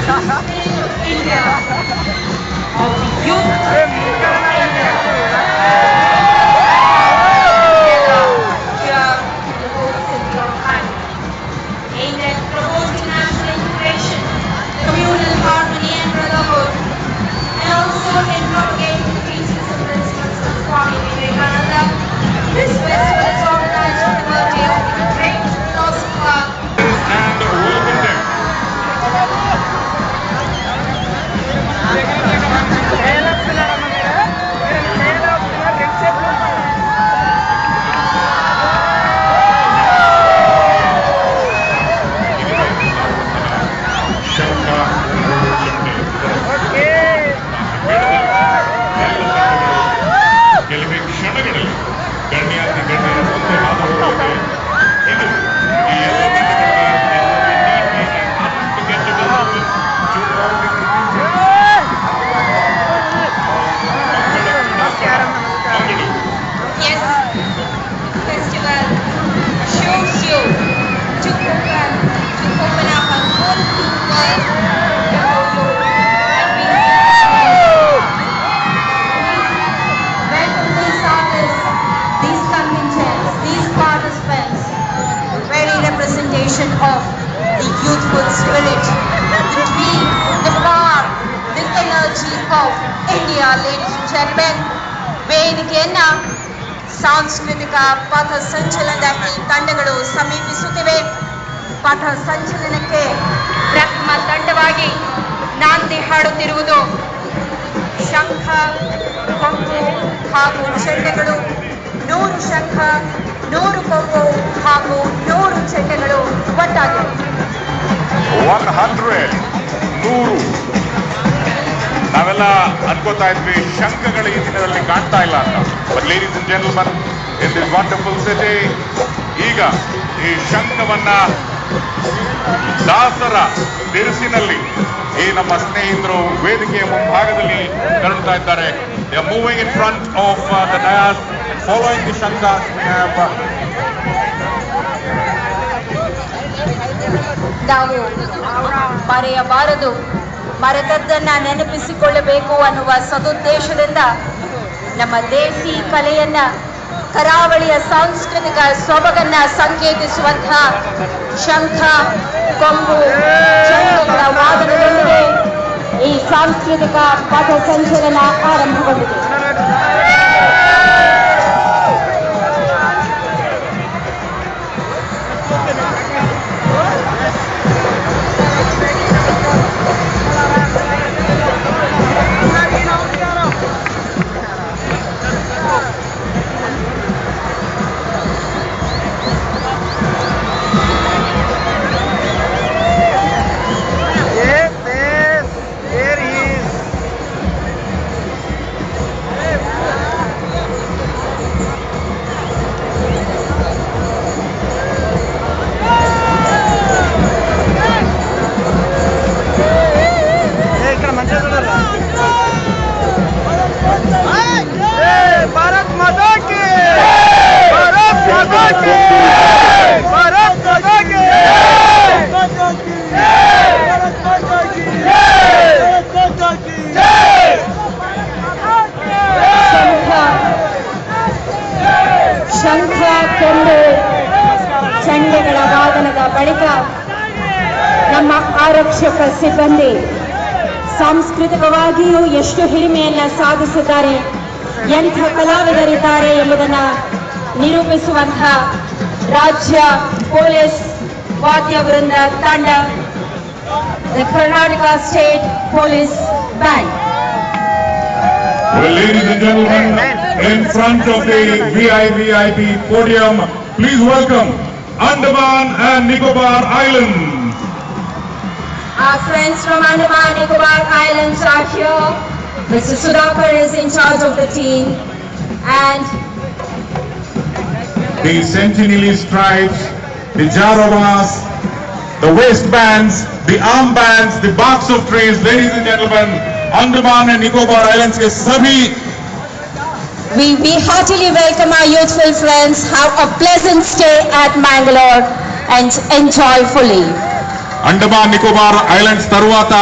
India of the youth of India. Together here in the host city of Bangalore, aimed at promoting national integration, communal harmony and brotherhood, and also in propagating the teachings and principles of Swami Vivekananda. This festival is organized on the birthday of the great philosopher and welcome them. ಕೆಲವೇ ಕ್ಷಣಗಳಲ್ಲಿ ಗಣ್ಯಾತಿ ಗಣ್ಯರ ಮುಂದೆ ಹಾದು ಹೋಗಲಿದೆ. ಇದು ಈ ಎಲ್ಲ Yes, festival shows you to open up a whole new world before you and we welcome these artists, these contingents, these participants, very representation of the youthful spirit, the dream, the power, the energy of India, ladies and gentlemen. ವೇದಿಕೆಯನ್ನ ಸಾಂಸ್ಕೃತಿಕ ಪಥ ಸಂಚಲನದ ಈ ತಂಡಗಳು ಸಮೀಪಿಸುತ್ತಿವೆ. ಪಥ ಸಂಚಲನಕ್ಕೆ ಪ್ರಥಮ ತಂಡವಾಗಿ ನಾಂದಿ ಹಾಡುತ್ತಿರುವುದು ಶಂಖ, ಕೊಂಬು ಹಾಗೂ ಚೆಂಡೆಗಳು. 100 ಶಂಖ, 100 ಕೊಂಬು ಹಾಗೂ 100 ಚೆಂಡೆಗಳು ಒಟ್ಟಾಗಿವೆ. 100 ನಾವೆಲ್ಲ ಅನ್ಕೋತಾ ಇದ್ವಿ ಶಂಖಗಳು ಈ ದಿನದಲ್ಲಿ ಕಾಣ್ತಾ ಇಲ್ಲ ಅಂತ. But ladies and gentleman, in this wonderful city ಈಗ ಈ ಶಂಖವನ್ನ ದಾಸರ ದಿರಿಸಿನಲ್ಲಿ ಈ ನಮ್ಮ ಸ್ನೇಹಿತರು ವೇದಿಕೆಯ ಮುಂಭಾಗದಲ್ಲಿ ಕರುಣ್ತಾ ಇದ್ದಾರೆ. They are moving in front of the Dias following the ಶಂಖ. ನಾವು ಮರೆಯಬಾರದು, ಮರೆತದ್ದನ್ನ ನೆನಪಿಸಿಕೊಳ್ಳಬೇಕು ಅನ್ನುವ ಸದುದ್ದೇಶದಿಂದ ನಮ್ಮ ದೇಸಿ ಕಲೆಯನ್ನ, ಕರಾವಳಿಯ ಸಾಂಸ್ಕೃತಿಕ ಸೊಬಗನ್ನ ಸಂಕೇತಿಸುವಂತಹ ಶಂಖ, ಕೊಂಬು, ಚೆಂಡೆಗಳ ವಾದನದೊಂದಿಗೆ ಈ ಸಾಂಸ್ಕೃತಿಕ ಪಥ ಸಂಚಲನ ಆರಂಭಗೊಂಡಿದೆ. ಶಂಖ, ಕೊಂಬು, ಚೆಂಡೆಗಳ ವಾದನದ ಬಳಿಕ ನಮ್ಮ ಆರಕ್ಷಕ ಸಿಬ್ಬಂದಿ ಸಾಂಸ್ಕೃತಿಕವಾಗಿಯೂ ಎಷ್ಟು ಹಿರಿಮೆಯನ್ನ ಸಾಧಿಸಿದ್ದಾರೆ, ಎಂಥ ಕಲಾವಿದರಿದ್ದಾರೆ ಎಂಬುದನ್ನು ನಿರೂಪಿಸುವಂತಹ ರಾಜ್ಯ ಪೊಲೀಸ್ ವಾದ್ಯ ವೃಂದ ತಂಡ, the Karnataka State Police Band. Well, ladies and gentlemen, in front of the VIP podium, please welcome Andaman and Nicobar Islands. Our friends from Andaman and Nicobar Islands are here. Mr. Sudhakar is in charge of the team, and the Sentinelese stripes, the Jarovas, the waistbands, the armbands, the barks of trees, ladies and gentlemen, Andaman and Nicobar Islands ke sabhi. We heartily welcome our youthful friends. Have a pleasant stay at Mangalore and enjoy fully. Andaman Nicobar islands తరువాత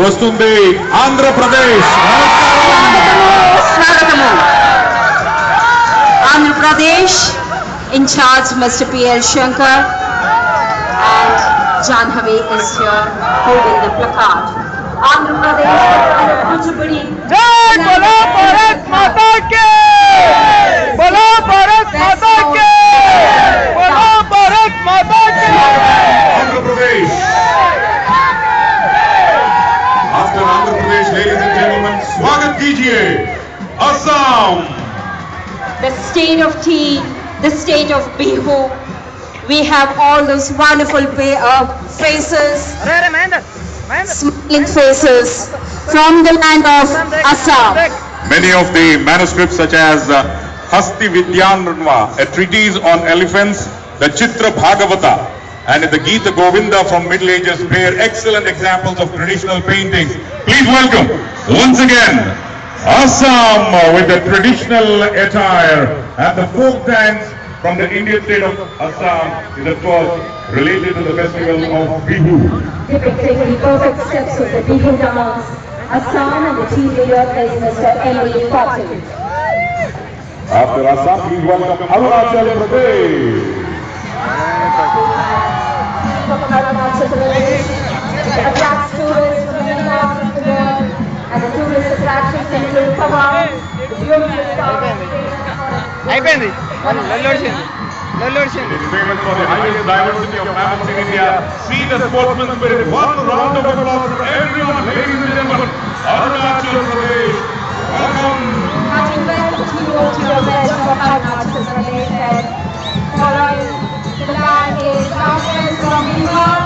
వస్తుంది Andhra Pradesh. Andhra Pradesh in charge Mr. P.L. Shankar and Janhavi is here holding the placard. Andhra Pradesh Kuchibudi. जय बोलो भारत माता के, बोलो भारत माता के, बोलो भारत माता के. Andhra Pradesh. After Andhra Pradesh, ladies and gentlemen, स्वागत कीजिए Assam. The state of tea, the state of Bihu. We have all those wonderful faces, अरे Mahendra smiling faces from the land of Assam. Many of the manuscripts such as Hasti Vidyanurva, a treatise on elephants, the Chitra Bhagavata, and the Gita Govinda from Middle Ages bear excellent examples of traditional paintings. Please welcome once again Assam with the traditional attire and the folk dance from the Indian state of Assam is of course related to the festival of Bihu. Depicting the perfect steps of the Bihu dance, Assam and the tea leader is Mr. M.A. Patil. After Assam, please welcome Arunachal Pradesh. It attracts tourists from many parts of the world, and the tourist attractions include Tawang, the beautiful town. అయిపోయింది లల్లోడ్చింది లల్లోడ్చింది. It is famous for the highest diversity of mammals in India. See the sportsman spirit. One round of applause for everyone, ladies and gentlemen. Arunachal Pradesh, welcome. Having welcomed you all to your best of Arunachal Pradesh, and following the flag is Southwest from Bengal.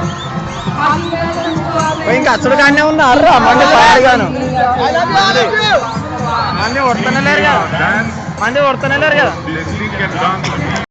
Having welcomed to our ఇంకా అసలు కానీ ఉందా అర్రా మంది పాడుగాను మంది కొడుతున్నారు కదా Dance, మంది కొడుతున్నారు కదా. they sing and dance.